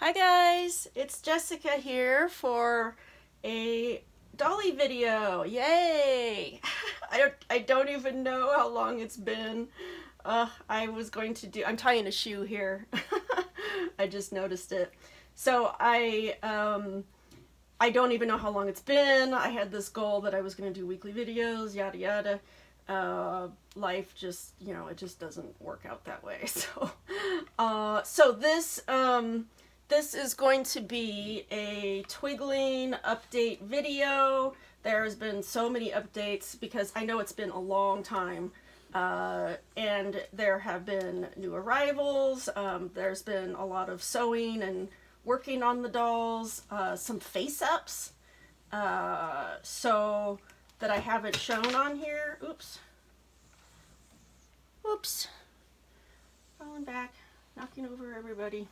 Hi guys, it's Jessica here for a dolly video. Yay! I don't even know how long it's been. I'm tying a shoe here. I just noticed it. So I don't even know how long it's been. I had this goal that I was going to do weekly videos, yada yada. Life just, it just doesn't work out that way. So this is going to be a Twigling update video. There's been so many updates because I know it's been a long time. And there have been new arrivals. There's been a lot of sewing and working on the dolls, some face-ups, so that I haven't shown on here. Oops. Falling back, knocking over everybody.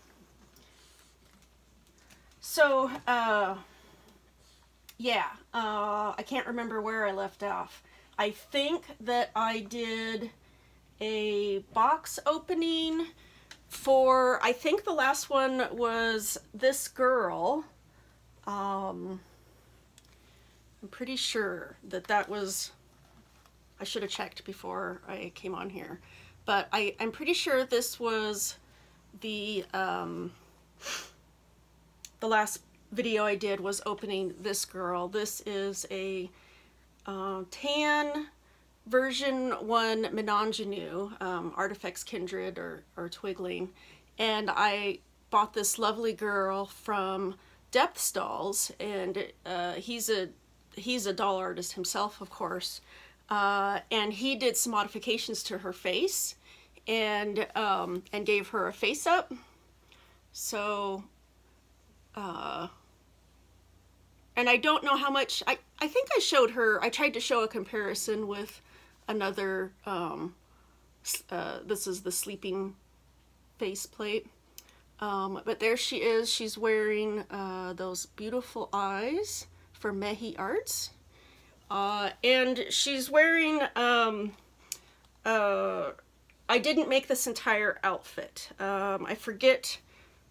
So, yeah, I can't remember where I left off. I think that I did a box opening for, I think the last one was this girl. I'm pretty sure that was, I should have checked before I came on here, but I'm pretty sure this was the last video I did was opening this girl. This is a tan version 1 Minigenue, Artifacts Kindred or Twigling, and I bought this lovely girl from Depth Dolls, and he's a doll artist himself, of course, and he did some modifications to her face and gave her a face up. So and I don't know how much, I think I showed her, I tried to show a comparison with another, this is the sleeping faceplate, but there she is. She's wearing those beautiful eyes for Mehi Arts, and she's wearing, I didn't make this entire outfit. I forget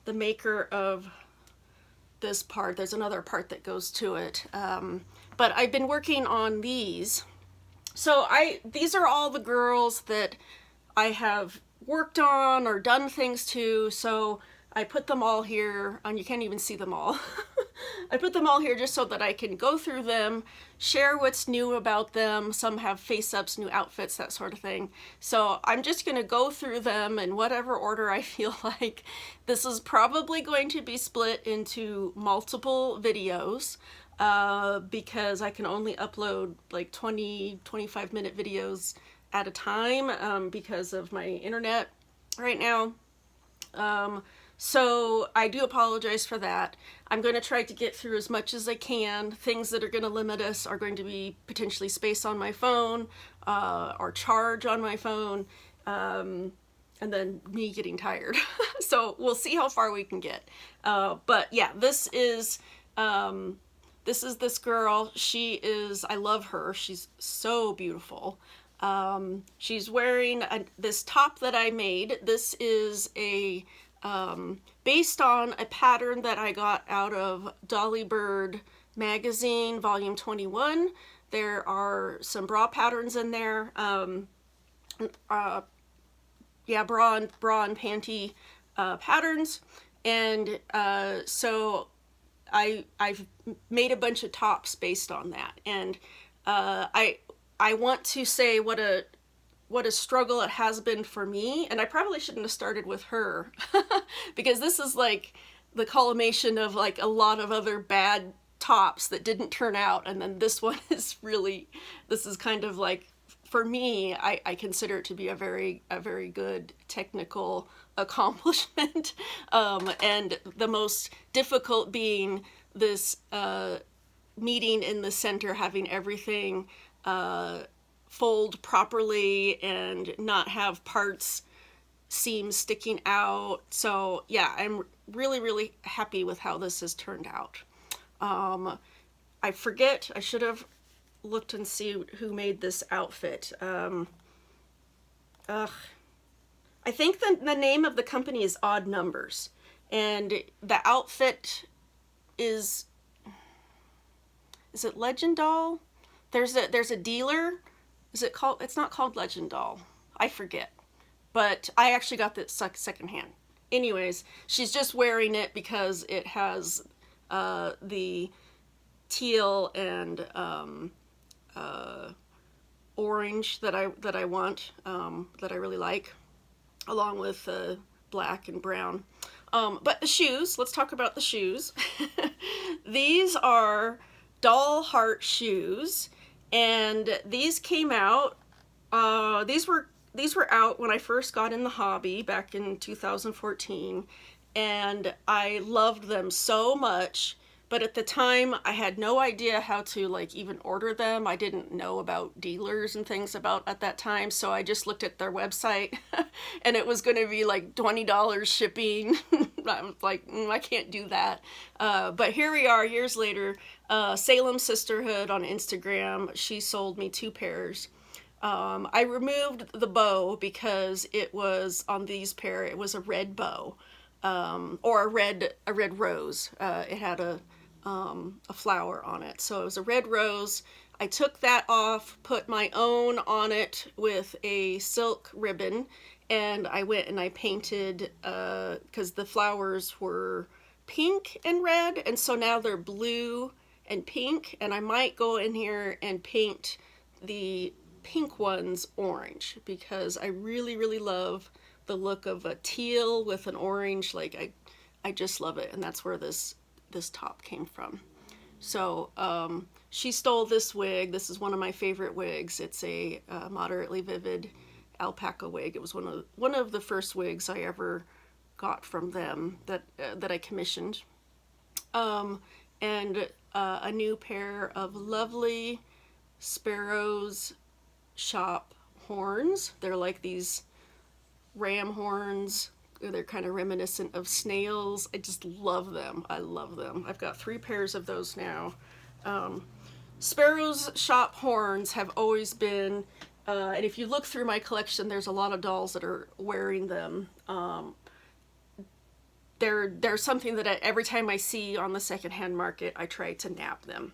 the maker of this part. There's another part that goes to it, but I've been working on these. So these are all the girls that I have worked on or done things to, so I put them all here, and you can't even see them all. I put them all here just so that I can go through them, share what's new about them. Some have face-ups, new outfits, that sort of thing. So I'm just going to go through them in whatever order I feel like. This is probably going to be split into multiple videos because I can only upload like 20-25 minute videos at a time because of my internet right now. So I do apologize for that. I'm going to try to get through as much as I can. Things that are going to limit us are going to be potentially space on my phone or charge on my phone, and then me getting tired. So we'll see how far we can get. But yeah, this is this girl. She is, I love her. She's so beautiful. She's wearing this top that I made. This is a based on a pattern that I got out of Dolly Bird magazine, volume 21. There are some bra patterns in there. Yeah, bra and panty patterns, and so I've made a bunch of tops based on that, and I want to say what a struggle it has been for me, and I probably shouldn't have started with her because this is like the culmination of like a lot of other bad tops that didn't turn out, and then this one is really, this is kind of like, for me, I consider it to be a very good technical accomplishment, and the most difficult being this meeting in the center, having everything fold properly and not have parts seams sticking out. So yeah, I'm really happy with how this has turned out. I forget, I should have looked and see who made this outfit. I think the name of the company is Odd Numbers, and the outfit is it Legend Doll? There's a dealer. Is it called? It's not called Legend Doll. I forget. But I actually got this secondhand. Anyways, she's just wearing it because it has the teal and orange that I want, that I really like, along with black and brown. But the shoes, let's talk about the shoes. These are doll heart shoes, and these came out, these were out when I first got in the hobby back in 2014, and I loved them so much. But at the time, I had no idea how to like even order them. I didn't know about dealers and things about at that time, so I just looked at their website, and it was going to be like $20 shipping. I was like, I can't do that. But here we are, years later. Salem Sisterhood on Instagram. She sold me 2 pairs. I removed the bow because it was on these pair. It was a red bow, or a red rose. It had a flower on it, so it was a red rose. I took that off, put my own on it with a silk ribbon, and I went and I painted, because the flowers were pink and red, and so now they're blue and pink, and I might go in here and paint the pink ones orange, because I really love the look of a teal with an orange. Like I just love it, and that's where this top came from. So she stole this wig. This is one of my favorite wigs. It's a moderately vivid alpaca wig. It was one of the first wigs I ever got from them that I commissioned. And a new pair of lovely Sparrows Shop horns. They're like these ram horns. They're kind of reminiscent of snails. I just love them. I love them. I've got 3 pairs of those now. Sparrows Shop horns have always been, and if you look through my collection, there's a lot of dolls that are wearing them. They're something that every time I see on the secondhand market, I try to nab them.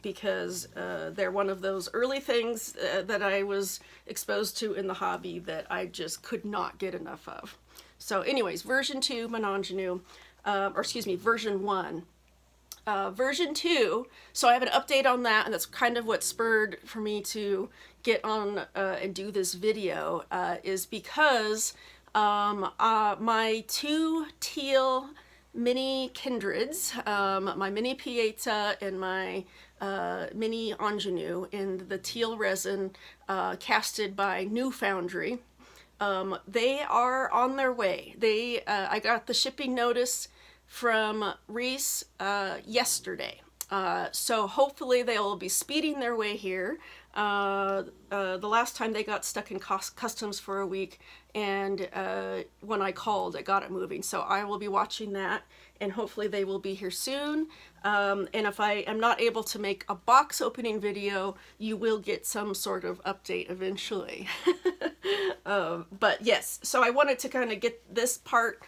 Because they're one of those early things that I was exposed to in the hobby that I just could not get enough of. So anyways, version 2 Minigenue, or excuse me, version 1. Version 2, so I have an update on that, and that's kind of what spurred for me to get on and do this video, is because my 2 teal mini Kindreds, my mini Pieta and my mini Ingenue in the teal resin, casted by New Foundry. They are on their way. I got the shipping notice from Reese yesterday. So hopefully they will be speeding their way here. The last time they got stuck in customs for a week, and when I called, it got it moving. So I will be watching that, and hopefully they will be here soon. And if I am not able to make a box opening video, you will get some sort of update eventually. But yes, so I wanted to kind of get this part.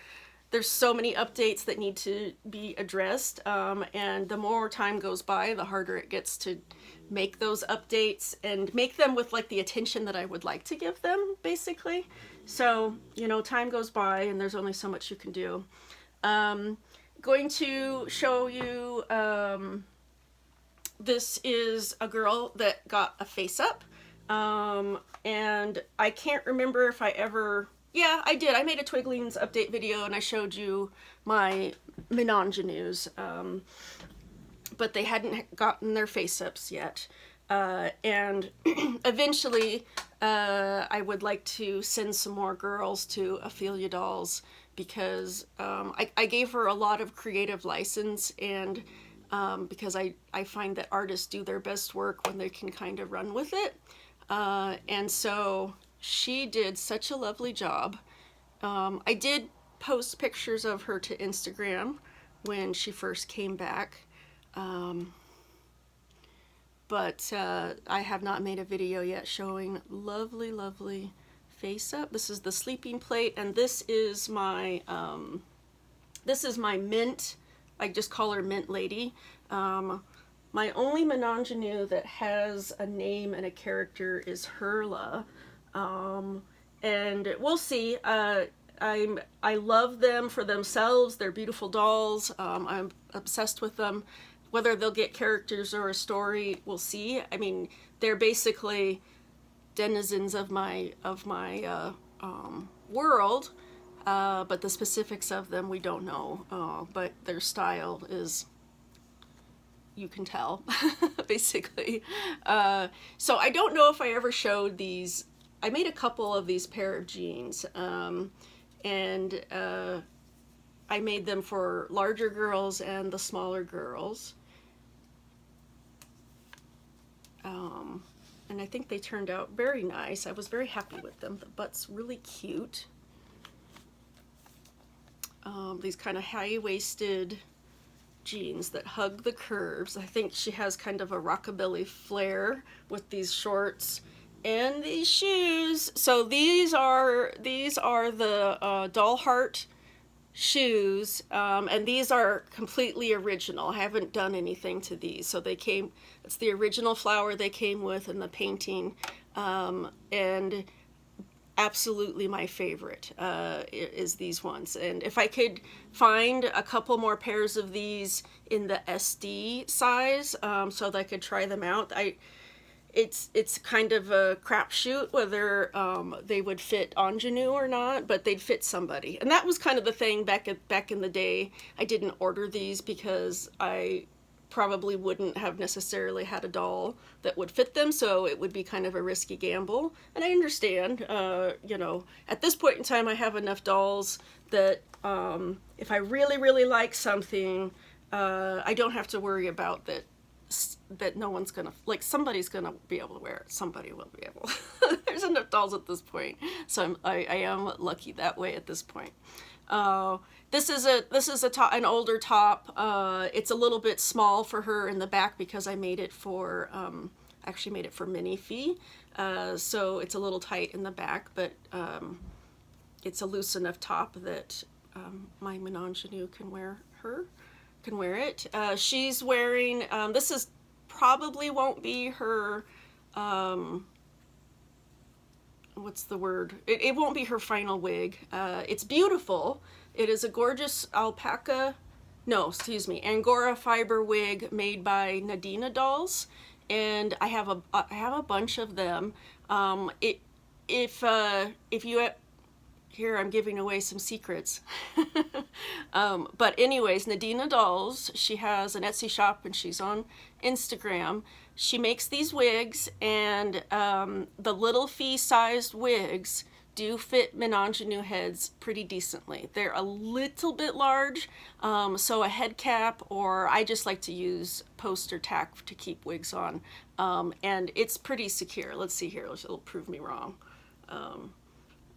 There's so many updates that need to be addressed, and the more time goes by, the harder it gets to make those updates and make them with like the attention that I would like to give them, basically. So, you know, time goes by and there's only so much you can do. Going to show you, this is a girl that got a face up, and I can't remember if I ever, yeah, I did. I made a Twigling's update video and I showed you my Minigenues, but they hadn't gotten their face-ups yet. And eventually I would like to send some more girls to Ophelia Dolls, because I gave her a lot of creative license, and because I find that artists do their best work when they can kind of run with it. And so she did such a lovely job. I did post pictures of her to Instagram when she first came back. But I have not made a video yet showing lovely, lovely face up. This is the sleeping plate, and this is my This is my mint, I just call her Mint Lady. My only Minigenue that has a name and a character is Hurla. And we'll see. I love them for themselves. They're beautiful dolls. I'm obsessed with them. Whether they'll get characters or a story, we'll see. I mean, they're basically denizens of my world, but the specifics of them we don't know. But their style is, you can tell, basically. So I don't know if I ever showed these. I made a couple of these pair of jeans, and I made them for larger girls and the smaller girls. And I think they turned out very nice. I was very happy with them. The butt's really cute. These kind of high-waisted jeans that hug the curves. I think she has kind of a rockabilly flair with these shorts and these shoes. So these are the doll heart shoes, and these are completely original. I haven't done anything to these. So they came, it's the original flower they came with in the painting, and absolutely my favorite is these ones. And if I could find a couple more pairs of these in the SD size, so that I could try them out, it's kind of a crapshoot whether they would fit ingenue or not, but they'd fit somebody. And that was kind of the thing back in the day. I didn't order these because I probably wouldn't have necessarily had a doll that would fit them, so it would be kind of a risky gamble. And I understand, you know, at this point in time I have enough dolls that if I really, really like something, I don't have to worry about that no one's gonna, like, somebody's gonna be able to wear it. Somebody will be able. There's enough dolls at this point, so I am lucky that way at this point. This is an older top. It's a little bit small for her in the back because I made it for actually made it for Mini Fee, so it's a little tight in the back, but it's a loose enough top that my Minigenue can wear it. She's wearing, this is probably won't be her, what's the word? It won't be her final wig. It's beautiful. It is a gorgeous Angora fiber wig made by Nadina Dolls, and I have a bunch of them. If you here I'm giving away some secrets. But anyways, Nadina Dolls, she has an Etsy shop and she's on Instagram. She makes these wigs, and the little fee sized wigs do fit Minigenue heads pretty decently. They're a little bit large, so a head cap, or I just like to use poster tack to keep wigs on, and it's pretty secure. Let's see here, it'll prove me wrong.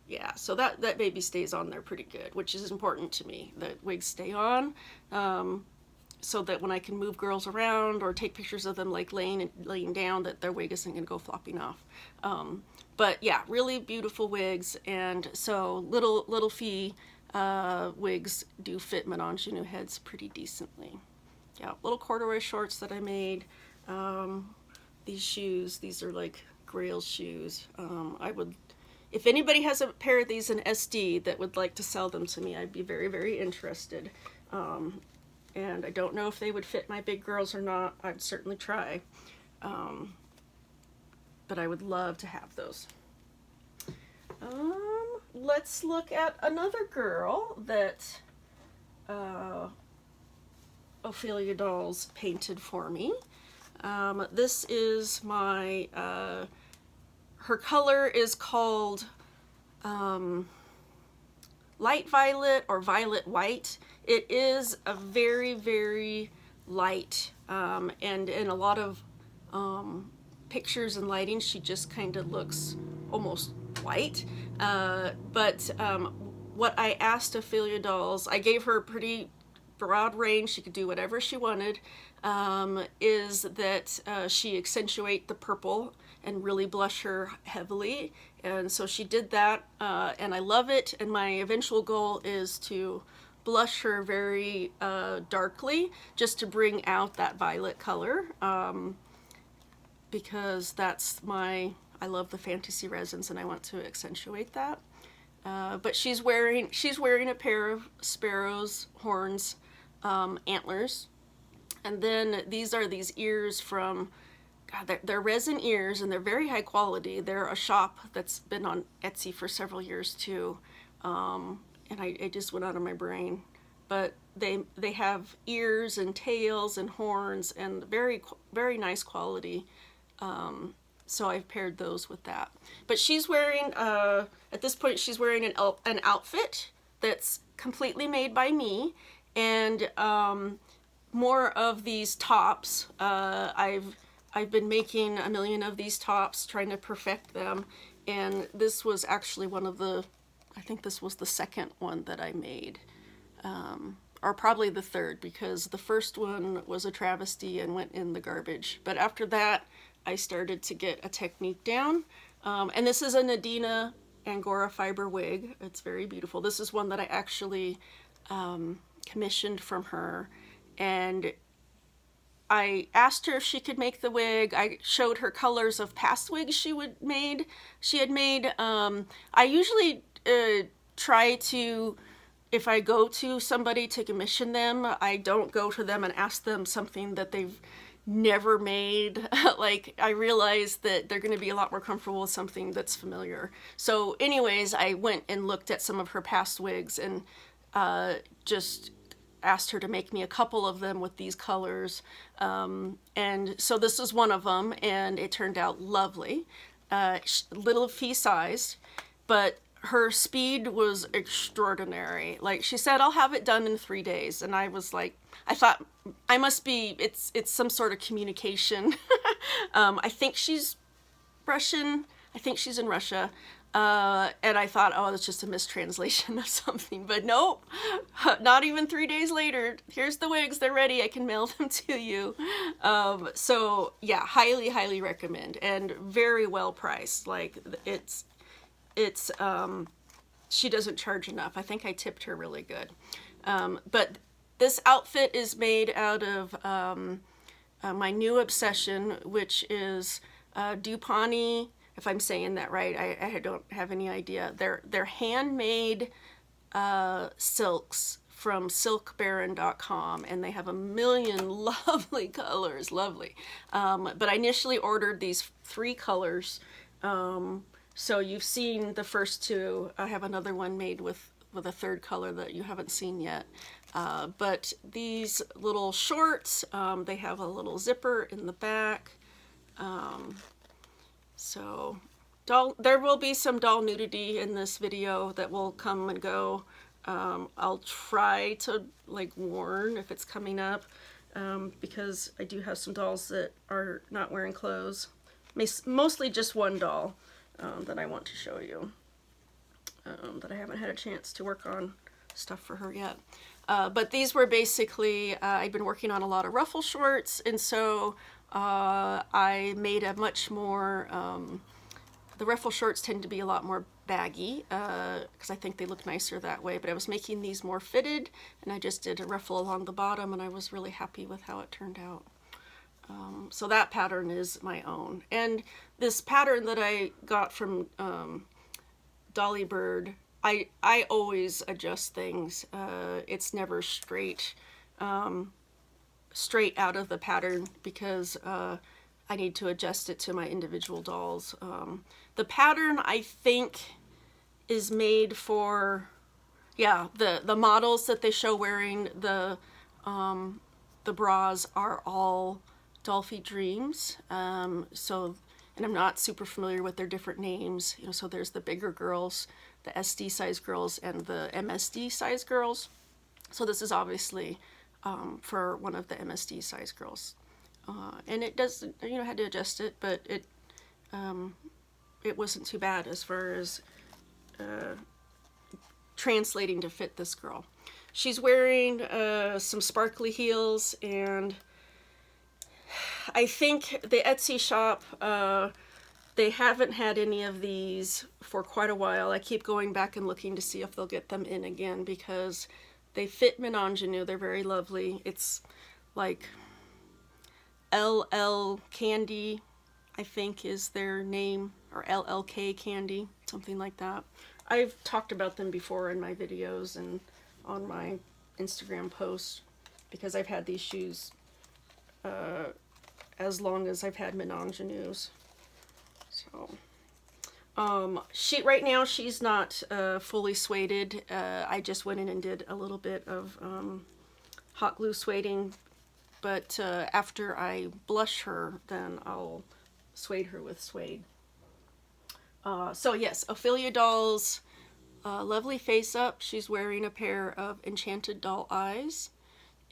Yeah, so that baby stays on there pretty good, which is important to me, that wigs stay on, so that when I can move girls around or take pictures of them like laying down, that their wig isn't going to go flopping off. But yeah, really beautiful wigs, and so little fee wigs do fit Minigenue heads pretty decently. Yeah, little corduroy shorts that I made. These shoes, these are like Grail shoes. If anybody has a pair of these in SD that would like to sell them to me, I'd be very, very interested. And I don't know if they would fit my big girls or not. I'd certainly try. But I would love to have those. Let's look at another girl that Ophelia Dolls painted for me. This is my... her color is called light violet or violet white. It is a very, very light, and in a lot of pictures and lighting, she just kind of looks almost white. But what I asked Ophelia Dolls, I gave her a pretty broad range, she could do whatever she wanted, is that she accentuate the purple and really blush her heavily, and so she did that, and I love it, and my eventual goal is to blush her very darkly, just to bring out that violet color, because that's I love the fantasy resins and I want to accentuate that. But she's wearing a pair of sparrow's horns, antlers, and then these are these ears from, God, they're resin ears and they're very high quality. They're a shop that's been on Etsy for several years too, and it just went out of my brain. But they have ears and tails and horns and very nice quality. So I've paired those with that. But she's wearing, at this point, she's wearing an outfit that's completely made by me, and more of these tops. I've been making a million of these tops, trying to perfect them, and this was actually I think this was the second one that I made, or probably the third, because the first one was a travesty and went in the garbage. But after that, I started to get a technique down. And this is a Nadina Angora fiber wig. It's very beautiful. This is one that I actually commissioned from her. And I asked her if she could make the wig. I showed her colors of past wigs she had made. I usually try to, if I go to somebody to commission them, I don't go to them and ask them something that they've never made. Like, I realized that they're going to be a lot more comfortable with something that's familiar. So anyways, I went and looked at some of her past wigs and just asked her to make me a couple of them with these colors. And so this is one of them, and it turned out lovely. Little fee sized, but her speed was extraordinary. Like, she said, I'll have it done in 3 days. And I was like, I thought, I must be, it's some sort of communication. I think she's Russian. I think she's in Russia. And I thought, oh, it's just a mistranslation of something. But nope, not even 3 days later. Here's the wigs. They're ready. I can mail them to you. So yeah, highly, highly recommend. And very well priced. Like, she doesn't charge enough. I think I tipped her really good. But this outfit is made out of my new obsession, which is Dupani, if I'm saying that right. I don't have any idea. They're handmade silks from silkbaron.com, and they have a million lovely colors, lovely. But I initially ordered these 3 colors. So you've seen the first 2. I have another one made with a 3rd color that you haven't seen yet. But these little shorts, they have a little zipper in the back. So there will be some doll nudity in this video that will come and go. I'll try to like warn if it's coming up, because I do have some dolls that are not wearing clothes. Mostly just one doll that I want to show you, that I haven't had a chance to work on stuff for her yet. But these were basically, I've been working on a lot of ruffle shorts, and so I made a much more, the ruffle shorts tend to be a lot more baggy, because I think they look nicer that way, but I was making these more fitted, and I just did a ruffle along the bottom, and I was really happy with how it turned out. So that pattern is my own. And this pattern that I got from Dolly Bird, I always adjust things. It's never straight out of the pattern, because I need to adjust it to my individual dolls. The pattern, I think, is made for, yeah, the models that they show wearing the bras are all Dolphy Dreams. And I'm not super familiar with their different names. You know, so there's the bigger girls, the SD size girls, and the MSD size girls. So this is obviously for one of the MSD size girls. And it does, you know, I had to adjust it, but it wasn't too bad as far as translating to fit this girl. She's wearing some sparkly heels, and I think the Etsy shop, they haven't had any of these for quite a while. I keep going back and looking to see if they'll get them in again, because They fit Minigenue. They're very lovely. It's like LL Candy, I think is their name, or LLK Candy, something like that. I've talked about them before in my videos and on my Instagram posts, because I've had these shoes as long as I've had Minigenues. So, right now she's not fully sueded. I just went in and did a little bit of hot glue sueding, but after I blush her, then I'll suede her with suede. So yes, Ophelia Doll's lovely face up. She's wearing a pair of enchanted doll eyes,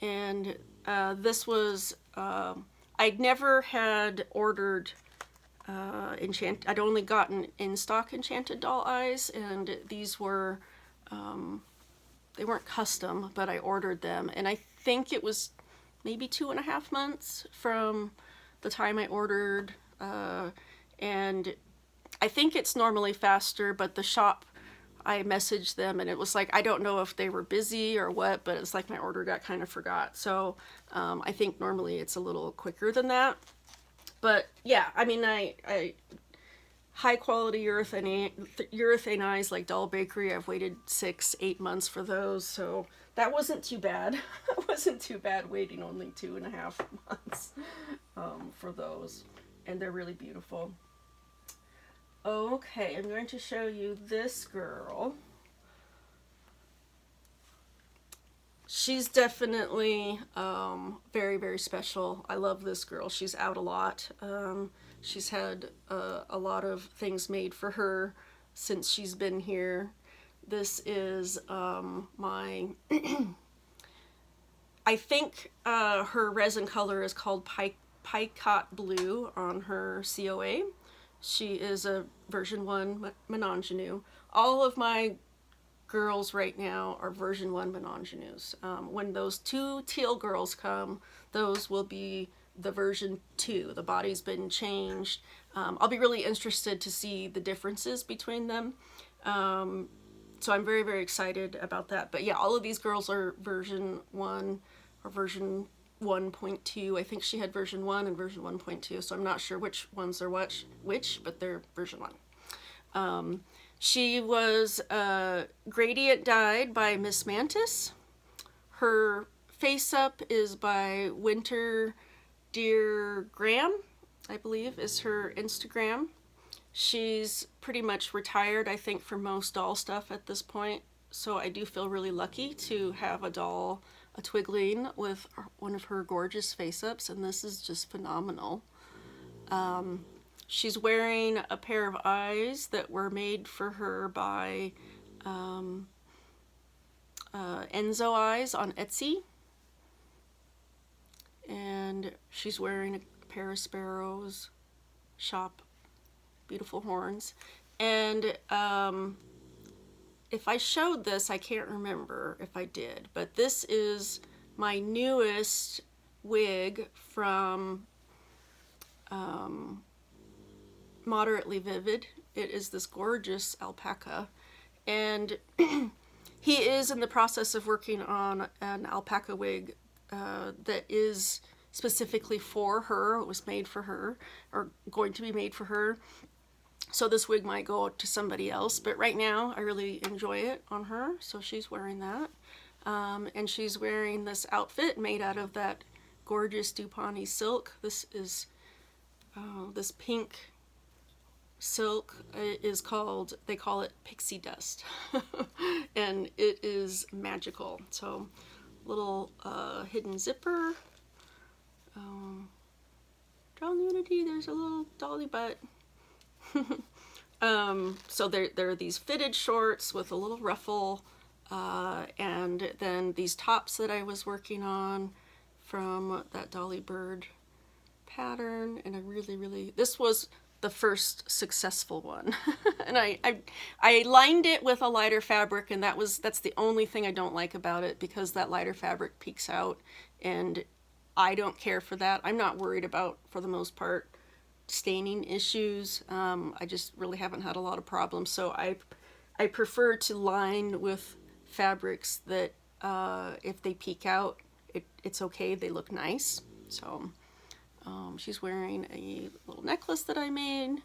and this was I'd never had ordered I'd only gotten in stock enchanted doll eyes, and these were they weren't custom, but I ordered them, and I think it was maybe 2.5 months from the time I ordered, and I think it's normally faster, but the shop, I messaged them and it was like, I don't know if they were busy or what, but it's like my order got kind of forgot. So I think normally it's a little quicker than that. But yeah, I mean, I high quality urethane eyes like Doll Bakery, I've waited 6-8 months for those, so that wasn't too bad. It wasn't too bad waiting only 2.5 months for those, and they're really beautiful. Okay, I'm going to show you this girl. She's definitely very, very special. I love this girl. She's out a lot. She's had a lot of things made for her since she's been here. This is my, I think her resin color is called Picot Blue on her COA. She is a version 1 Minigenue. All of my girls right now are version 1 Minigenues. When those 2 teal girls come, those will be the version 2. The body's been changed. I'll be really interested to see the differences between them. So I'm very, very excited about that. But yeah, all of these girls are version 1 or version 1.2. I think she had version 1 and version 1.2, so I'm not sure which ones are which, but they're version 1. She was gradient dyed by Miss Mantis. Her face up is by Winter Dear Graham, I believe is her Instagram. She's pretty much retired, I think, for most doll stuff at this point, so I do feel really lucky to have a doll, a Twigling, with one of her gorgeous face-ups, and this is just phenomenal. She's wearing a pair of eyes that were made for her by Enzo Eyes on Etsy, and she's wearing a pair of sparrows, shop, beautiful horns, and if I showed this, I can't remember if I did, but this is my newest wig from Moderately Vivid. It is this gorgeous alpaca, and he is in the process of working on an alpaca wig that is specifically for her. It was made for her, or going to be made for her. So this wig might go to somebody else, but right now I really enjoy it on her, so she's wearing that. And she's wearing this outfit made out of that gorgeous Dupani silk. This is this pink silk is called, they call it pixie dust, and it is magical. So little hidden zipper, Drawn Unity, there's a little dolly butt. So there are these fitted shorts with a little ruffle, and then these tops that I was working on from that Dolly Bird pattern, and I really, this was the first successful one. And I lined it with a lighter fabric, and that's the only thing I don't like about it, because that lighter fabric peeks out, and I don't care for that. I'm not worried about, for the most part, staining issues. I just really haven't had a lot of problems, so I prefer to line with fabrics that if they peek out, it's okay. They look nice. So she's wearing a little necklace that I made.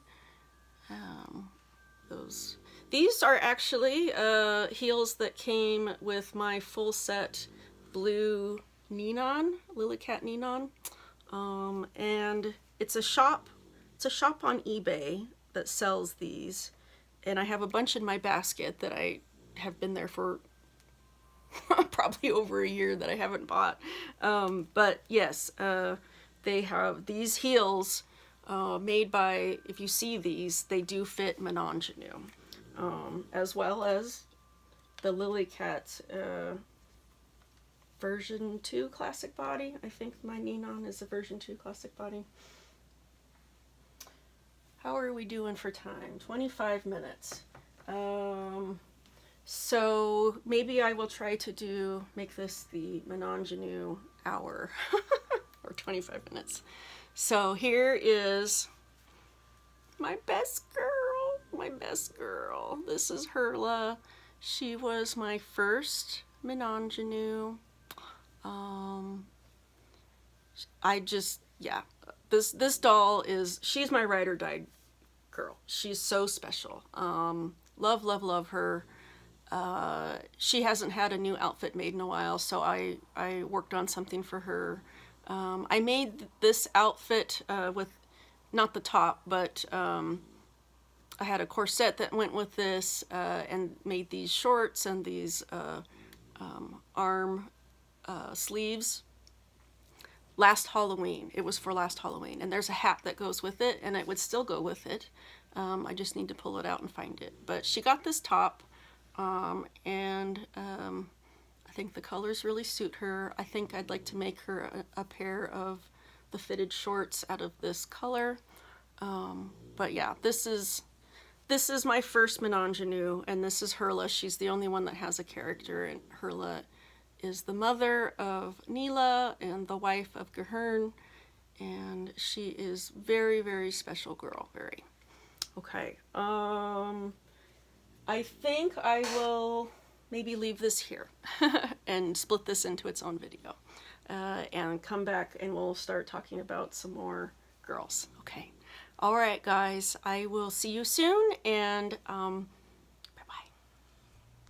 These are actually heels that came with my full set blue Ninon, Lily Cat Ninon. And it's a shop on eBay that sells these, and I have a bunch in my basket that I have been there for probably over a year that I haven't bought. But yes, they have these heels made by, if you see these, they do fit Minigenue, as well as the Lily Cat version 2 classic body. I think my Ninon is a version 2 classic body. How are we doing for time? 25 minutes. So maybe I will try to make this the Minigenue hour or 25 minutes. So here is my best girl. This is Herla. She was my first Minigenue. This doll she's my ride or die girl. She's so special. Love her. She hasn't had a new outfit made in a while, so I worked on something for her. I made this outfit with, not the top, but I had a corset that went with this, and made these shorts and these arm sleeves last Halloween. It was for last Halloween, and there's a hat that goes with it, and it would still go with it. I just need to pull it out and find it. But she got this top, and I think the colors really suit her. I think I'd like to make her a pair of the fitted shorts out of this color. But yeah, this is my first Minigenue, and this is Herla. She's the only one that has a character, and Herla is the mother of Neela and the wife of Gahern, and she is very, very special girl. Very. Okay. I think I will maybe leave this here and split this into its own video, and come back and we'll start talking about some more girls. Okay. All right, guys. I will see you soon, and